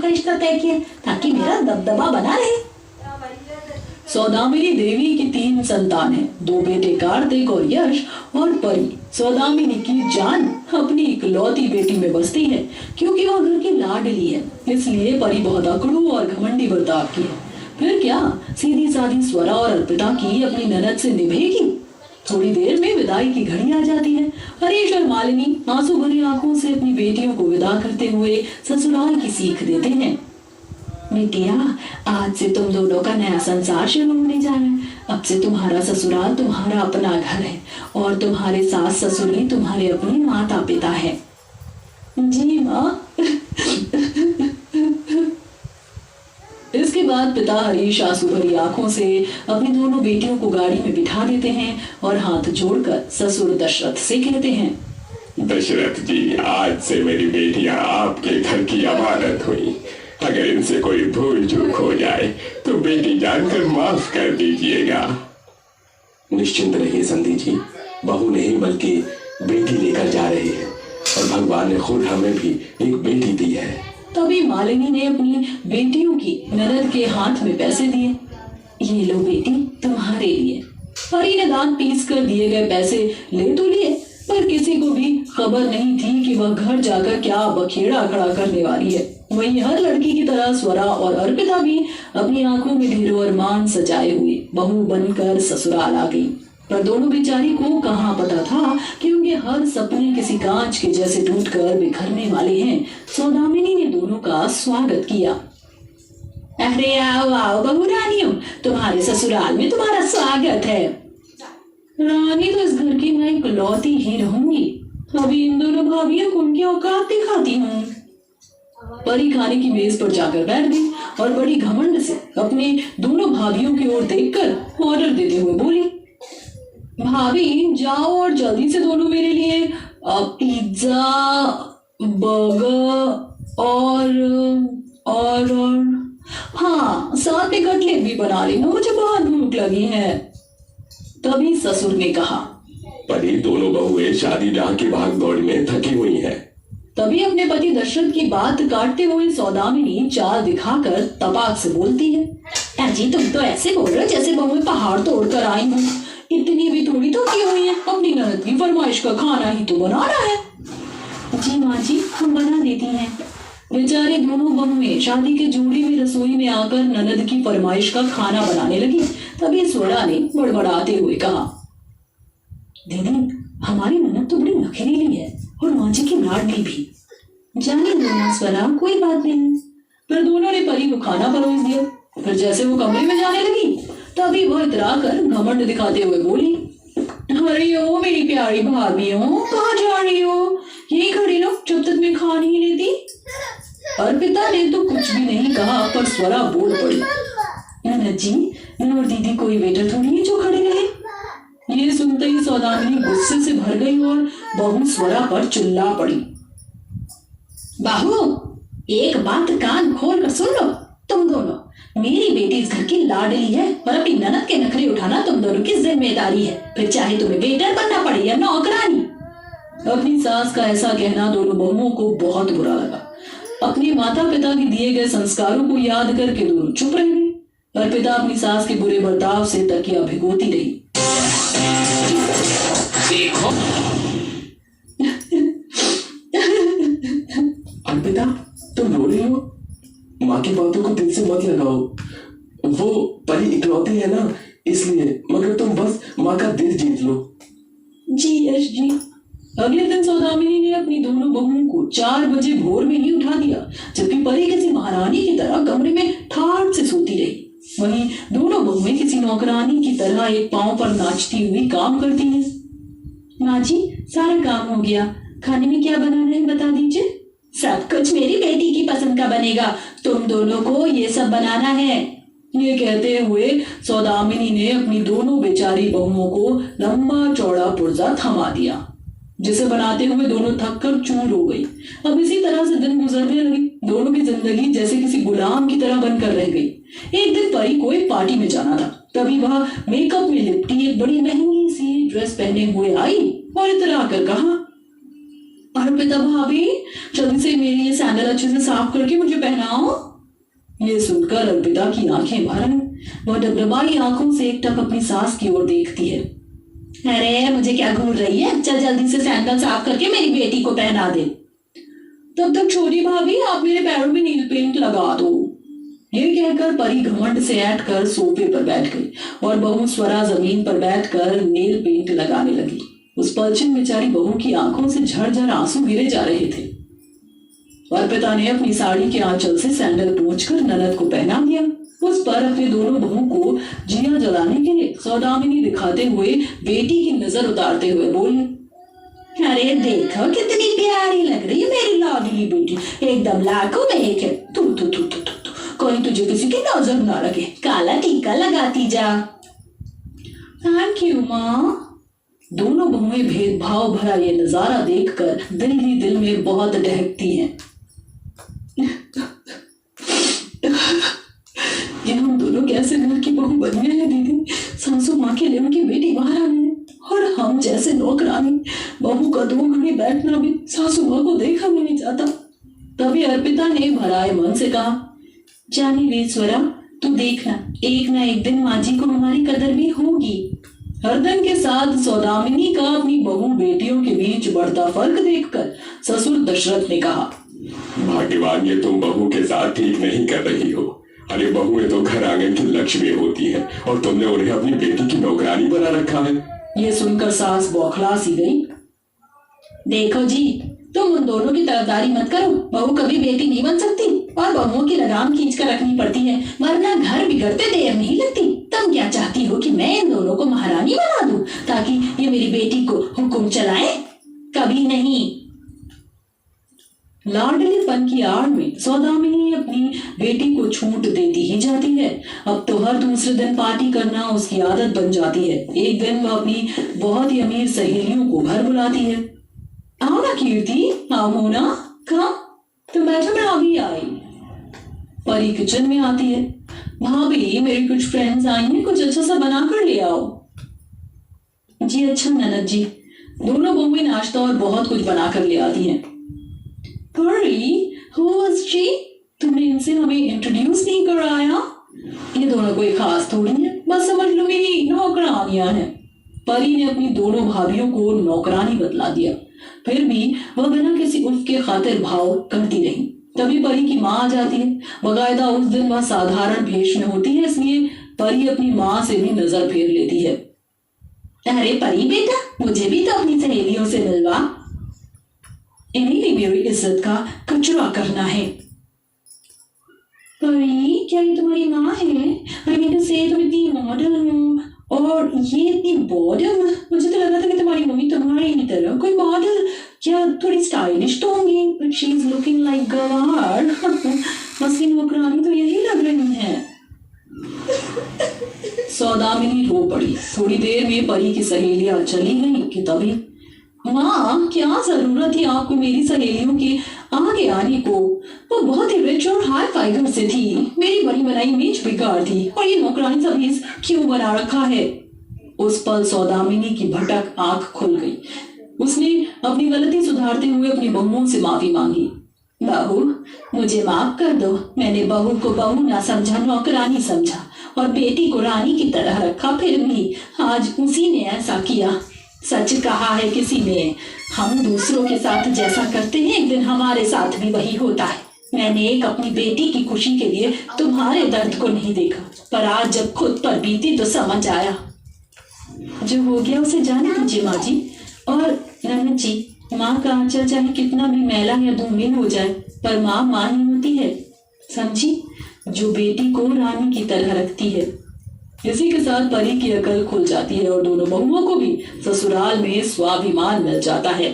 का रिश्ता तय किया ताकि मेरा दबदबा बना रहे। सौदामिनी देवी की 3 संतान हैं, 2 बेटे कार्तिक और यश और परी। सौदामिनी की जान अपनी इकलौती बेटी में बसती है क्योंकि वह घर की लाडली है, इसलिए परी बहुत अकड़ू और घमंडी बर्ताव की है। फिर क्या सीधी साधी स्वरा और अर्पिता की अपनी ननद से निभेगी। थोड़ी देर में विदाई की घड़ी आ जाती है। हरीश और मालिनी आंसू भरी आंखों से अपनी बेटियों को विदा करते हुए ससुराल की सीख देते हैं। बेटिया, आज से तुम दोनों का नया संसार शुरू होने जा रहा है। अब से तुम्हारा ससुराल तुम्हारा अपना घर है और तुम्हारे सास ससुर ही तुम्हारे अपने माता पिता है। जी माँ। इसके बाद पिता हरीश आंसू भरी आंखों से अपनी दोनों बेटियों को गाड़ी में बिठा देते हैं और हाथ जोड़कर ससुर दशरथ से कहते हैं, दशरथ जी, आज से मेरी बेटियां आपके घर की अमानत हुई। अगर इनसे कोई भूल चूक हो जाए तो बेटी जानकर माफ कर दीजिएगा। निश्चिंत रहिए संधि जी, बहू नहीं बल्कि बेटी लेकर जा रही है और भगवान ने खुद हमें भी एक बेटी दी है। तभी मालिनी ने अपनी बेटियों की ननद के हाथ में पैसे दिए। ये लो बेटी, तुम्हारे लिए। परी ने दांत पीस कर दिए गए पैसे ले तो लिए, पर किसी को भी खबर नहीं थी कि वह घर जाकर क्या बखेड़ा खड़ा करने वाली है। वहीं हर लड़की की तरह स्वरा और अर्पिता भी अपनी आंखों में ढेरों अरमान सजाए हुए बहू बनकर ससुराल आ गई। पर दोनों बेचारी को कहाँ पता था कि उनके हर सपने किसी कांच के जैसे टूटकर बिखरने वाले हैं। सौदामिनी ने दोनों का स्वागत किया। अरे आओ आओ बहू रानियों, तुम्हारे ससुराल में तुम्हारा स्वागत है। रानी तो इस घर की मैं इकलौती ही रहूंगी। अभी इन दोनों भाभियों को उनकी औकात दिखाती हूँ। परी खाने की मेज पर जाकर बैठ गई और बड़ी घमंड से अपने दोनों भाभियों की ओर देखकर ऑर्डर देते हुए बोली, भाभी जाओ और जल्दी से दोनों मेरे लिए पिज्जा, बर्गर और हाँ, साथ में कटलेट भी बना लेना, मुझे बहुत भूख लगी है। तभी ससुर ने कहा, परी, दोनों बहुएं शादी ब्याह की भाग दौड़ में थकी हुई हैं। तभी अपने पति दशरथ की बात काटते हुए सौदामिनी चाल दिखाकर तपाक से बोलती है, अजी तुम तो ऐसे बोल रहे हो जैसे बहुएं पहाड़ तोड़ कर आई हूँ। इतनी भी थोड़ी थकी हुई है, अपनी ननद की फरमाइश का खाना ही तो बनाना है। जी माँ जी, हम बना देती हैं। बेचारी दोनों बहुएं शादी के जोड़ी में रसोई में आकर ननद की फरमाइश का खाना बनाने लगी। तभी स्वरा ने बड़बड़ाते हुए कहा, दीदी, हमारी ननद तो बड़ी नखरीली है और माँ जी की लाडली भी। जाने दो ना स्वरा, कोई बात नहीं। फिर दोनों ने परी को खाना परोस दिया। फिर जैसे वो कमरे में जाने लगी तभी वह इतरा कर घमंड दिखाते हुए बोली, अरे ओ मेरी प्यारी भाभियों, कहाँ जा रही हो? यही खड़ी लो जब तक मैं खा नहीं लेती। अर्पिता ने तो कुछ भी नहीं कहा, पर स्वरा बोल पड़ी, ननद जी, नूर दीदी कोई वेटर थोड़ी है जो खड़े रहे। ये सुनते ही सौदामिनी गुस्से से भर गई और बहू स्वरा पर चिल्ला पड़ी, बहू, एक बात कान खोल कर सुन लो। तुम दोनों, मेरी बेटी इस घर की लाडली है और अपनी ननद के नखरे उठाना तुम दोनों की जिम्मेदारी है, फिर चाहे तुम्हें वेटर बनना पड़े या नौकरानी। अपनी सास का ऐसा कहना दोनों बहुओं को बहुत बुरा लगा। अपने माता पिता के दिए गए संस्कारों को याद करके दोनों चुप रह गई। अर्पिता अपनी सास के बुरे बर्ताव से तकिया भिगोती रही। देखो अर्पिता, तुम रो रही हो? माँ की बातों को दिल से मत लगाओ। वो परी इकलौती है ना, इसलिए, मगर तुम बस माँ का दिल जीत लो। जी यश जी। अगले दिन सौदामिनी ने अपनी दोनों बहुओं को 4 बजे भोर में ही उठा दिया, जबकि परी किसी महारानी की तरह कमरे में ठाठ से सोती रही। वहीं दोनों बहुएं किसी नौकरानी की तरह एक पांव पर नाचती हुई काम करती हैं। माँ जी, सारा काम हो गया, खाने में क्या बनाना है बता दीजिए। सब कुछ मेरी बेटी की पसंद का बनेगा, तुम दोनों को ये सब बनाना है। ये कहते हुए सौदामिनी ने अपनी दोनों बेचारी बहुओं को लंबा चौड़ा पुर्जा थमा दिया, जिसे बनाते हुए दोनों थक कर चूर हो गई। अब इसी तरह से दिन गुजरने लगी। दोनों की जिंदगी जैसे किसी गुलाम की तरह बनकर रह गई। एक दिन परी को एक पार्टी में जाना था। तभी वह मेकअप में लिपटी एक बड़ी महंगी सी ड्रेस पहने हुए आई और इतरा कर कहा, अर्पिता भाभी, जल्दी से मेरी ये सैंडल अच्छे से साफ करके मुझे पहनाओ। ये सुनकर अर्पिता की आंखें भर आई। वह डबडबाई आंखों से एकटक अपनी सास की ओर देखती है। अरे मुझे क्या घूर रही है, चल जल्दी से सैंडल साफ करके मेरी बेटी को पहना दे। तब तक छोटी भाभी आप मेरे पैरों में नील पेंट लगा दो। ये कहकर परी घमंड से ऐठ कर सोफे पर बैठ गई और बहू स्वरा जमीन पर बैठकर नील पेंट लगाने लगी। उस पलछिन बेचारी बहू की आंखों से झरझर आंसू गिरे जा रहे थे। अर्पिता ने अपनी साड़ी के आंचल से सैंडल पोंछकर ननद को पहना दिया। उस पर अपने दोनों बहू को जिया जलाने के लिए सौदामिनी दिखाते हुए बेटी की नजर उतारते हुए बोली, अरे देखो कितनी प्यारी लग रही है मेरी लाडली बेटी, एकदम लाखों में एक है। तू तू तू तू तू कहीं तुझे किसी की नजर ना लगे, काला टीका लगाती जा। थैंक यू माँ। दोनों बहुएं भेदभाव भरा ये नजारा देखकर दिल ही दिल में बहुत दहकती हैं। ये हम दोनों कैसे घर की बहू बन गए हैं दीदी। सासू माँ के लिए उनकी बेटी महारानी है और हम जैसे नौकरानी, बहू का 2 घड़ी बैठना भी सासू माँ को देखा भी नहीं जाता। तभी अर्पिता ने भराए मन से कहा, जानी रे स्वरा, तू देखना एक ना एक दिन माँ जी को हमारी कदर भी होगी। हरदन के साथ सौदामिनी का अपनी बहू बेटियों के बीच बढ़ता फर्क देखकर ससुर दशरथ ने कहा, भाग्यवान ये तुम बहू के साथ ठीक नहीं कर रही हो। अरे बहुएं तो घर आंगन की लक्ष्मी होती है और तुमने उन्हें अपनी बेटी की नौकरानी बना रखा है। ये सुनकर सास बौखला सी गई। देखो जी, तुम उन दोनों की तरफदारी मत करो। बहू कभी बेटी नहीं बन सकती और बहुओं की लगाम खींच कर रखनी पड़ती है, वरना घर बिगड़ते देर नहीं लगती। तुम क्या चाहती हो कि मैं इन दोनों को महारानी बना दूं ताकि ये मेरी बेटी को हुक्म चलाए? कभी नहीं। लाडलेपन की आड़ में सौदामिनी अपनी बेटी को छूट देती ही जाती है। अब तो हर दूसरे दिन पार्टी करना उसकी आदत बन जाती है। एक दिन वह अपनी बहुत ही अमीर सहेलियों को घर बुलाती है। आओ ना कीर्ति, आओ मोना, कहा तुम बैठो, मैं अभी आई। परी किचन में आती है। भाभी मेरी कुछ फ्रेंड्स आई हैं, कुछ अच्छा सा बना कर ले आओ। जी अच्छा ननद जी। दोनों बहुएं नाश्ता और बहुत कुछ बना कर ले आती हैं। परी, who was she? तुमने इनसे हमें इंट्रोड्यूस नहीं कराया। ये दोनों कोई खास थोड़ी है, बस समझ लो मेरी नौकरानियां हैं। परी ने अपनी दोनों भाभियों को नौकरानी बतला दिया, फिर भी वह बिना किसी उल्फ के खातिर भाव करती रही। तभी परी की माँ आ जाती है। बकायदा उस दिन वह साधारण भेष में होती है, इसलिए परी अपनी माँ से भी नजर फेर लेती है। अरे परी बेटा, मुझे भी तो अपनी सहेलियों से मिलवा। इन्हीं ने मेरी इज्जत का कचरा करना है। परी, क्या ये तुम्हारी माँ है? I mean to say, तुम इतनी मॉडल हो और ये इतनी बॉडम। मुझे तो लगा था कि तुम्हारी मम्मी तुम्हारी ही तरह कोई मॉडल या थोड़ी स्टाइलिश तो होंगी, but she is looking like गवार। असली नौकरानी तो यही लग रही है। सौदामिनी रो पड़ी। थोड़ी देर में परी की सहेलियां चली गई कि तभी, माँ क्या जरूरत थी आपको मेरी सहेलियों के आगे आने को? वो बहुत ही रिच और हाई फाइगर से थी, मेरी बड़ी बनाई इमेज बिगाड़ दी और ये नौकरानी सब क्यों बना रखा है? उस पल सौदामिनी की भटक आंख खुल गई। उसने अपनी गलती सुधारते हुए अपनी बहुओं से माफी मांगी। बहू, मुझे माफ कर दो, मैंने बहू को बहू ना समझा, नौकरानी समझा और बेटी को रानी की तरह रखा, फिर भी आज उसी ने ऐसा किया। सच कहा है किसी ने, हम दूसरों के साथ जैसा करते हैं एक दिन हमारे साथ भी वही होता है। मैंने एक अपनी बेटी की खुशी के लिए तुम्हारे दर्द को नहीं देखा, पर आज जब खुद पर बीती तो समझ आया। जो हो गया उसे जाने दीजिए माँ जी। और ननद जी, माँ का आंचल चाहे कितना भी मैला या धूमिल हो जाए, पर माँ माँ ही होती है, समझी, जो बेटी को रानी की तरह रखती है। इसी के साथ परी की अकल खुल जाती है और दोनों बहुओं को भी ससुराल में स्वाभिमान मिल जाता है।